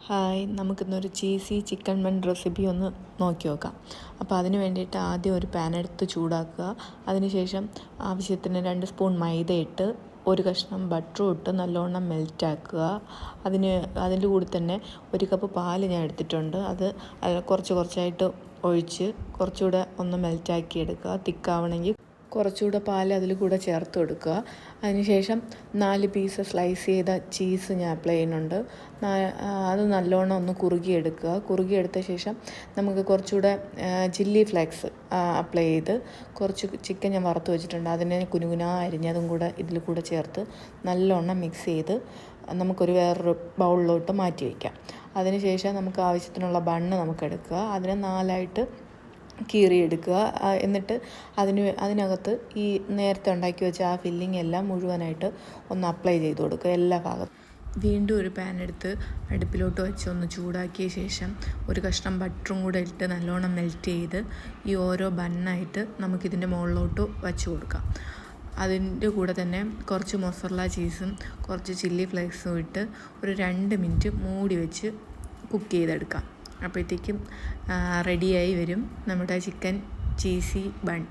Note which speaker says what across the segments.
Speaker 1: Hi, നമുക്കിന്നൊരു cheesy chicken bun recipe ഒന്ന് നോക്കി നോക്കാം. അപ്പോൾ അതിന് വേണ്ടിയിട്ട് ആദ്യം ഒരു പാൻ എടുത്ത് ചൂടാക്കുക. അതിനുശേഷം ആവശ്യത്തിന് 2 സ്പൂൺ മൈദ ഇട്ട് 1 കഷ്ണം ബട്ടറും ഇട്ട് നല്ലോണം മെൽറ്റാക്കുക. അതിൻ്റെ കൂടെ തന്നെ 1 കപ്പ് പാൽ ഞാൻ എടുത്തിട്ടുണ്ട്. അത് കുറച്ചായിട്ട് ഒഴിച്ച് കുറച്ചുകൂടെ ഒന്ന് മെൽറ്റാക്കി എടുക്കുക. തിക്കാവണമെങ്കിൽ കുറച്ചുകൂടെ പാൽ അതിൽ കൂടെ ചേർത്ത് കൊടുക്കുക. അതിനുശേഷം 4 പീസ് സ്ലൈസ് ചെയ്ത ചീസ് ഞാൻ അപ്ലൈ ചെയ്യുന്നുണ്ട്. അത് നല്ലോണം ഒന്ന് കുറുകിയെടുക്കുക. കുറുകിയെടുത്ത ശേഷം നമുക്ക് കുറച്ചുകൂടെ ചില്ലി ഫ്ലേക്സ് അപ്ലൈ ചെയ്ത് കുറച്ച് ചിക്കൻ ഞാൻ വറുത്ത് വെച്ചിട്ടുണ്ട്. അതിനെ കുനുകുനാ അരിഞ്ഞതും കൂടെ ഇതിൽ കൂടെ ചേർത്ത് നല്ലോണം മിക്സ് ചെയ്ത് നമുക്കൊരു വേറൊരു ബൗളിലോട്ട് മാറ്റി വയ്ക്കാം. അതിനുശേഷം നമുക്ക് ആവശ്യത്തിനുള്ള ബണ്ണ് നമുക്കെടുക്കുക. അതിനെ 4ആയിട്ട് കീറിയെടുക്കുക. എന്നിട്ട് അതിനകത്ത് ഈ നേരത്തെ ഉണ്ടാക്കി വെച്ച ആ ഫില്ലിംഗ് എല്ലാം മുഴുവനായിട്ട് ഒന്ന് അപ്ലൈ ചെയ്ത് കൊടുക്കുക എല്ലാ ഭാഗത്തും. വീണ്ടും ഒരു പാൻ എടുത്ത് അടുപ്പിലോട്ട് വെച്ച് ഒന്ന് ചൂടാക്കിയ ശേഷം 1 കഷ്ണം ബട്ടറും കൂടെ ഇട്ട് നല്ലോണം മെൽറ്റ് ചെയ്ത് ഈ ഓരോ ബണ്ണായിട്ട് നമുക്കിതിൻ്റെ മുകളിലോട്ട് വച്ച് കൊടുക്കാം. അതിൻ്റെ കൂടെ തന്നെ കുറച്ച് മൊസറല്ല ചീസും കുറച്ച് ചില്ലി ഫ്ലേക്സും ഇട്ട് ഒരു 2 മിനിറ്റ് മൂടി വെച്ച് കുക്ക് ചെയ്തെടുക്കാം. അപ്പോഴത്തേക്കും റെഡിയായി വരും നമ്മുടെ ചിക്കൻ ചീസി ബൺ.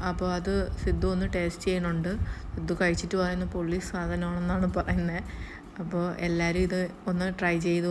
Speaker 1: അപ്പോൾ അത് സിദ്ധു ഒന്ന് ടേസ്റ്റ് ചെയ്യുന്നുണ്ട്. സിദ്ധു കഴിച്ചിട്ട് പറയുന്നത് പൊള്ളി സാധനമാണെന്നാണ് പറയുന്നത്. അപ്പോൾ എല്ലാവരും ഇത് ഒന്ന് ട്രൈ ചെയ്ത്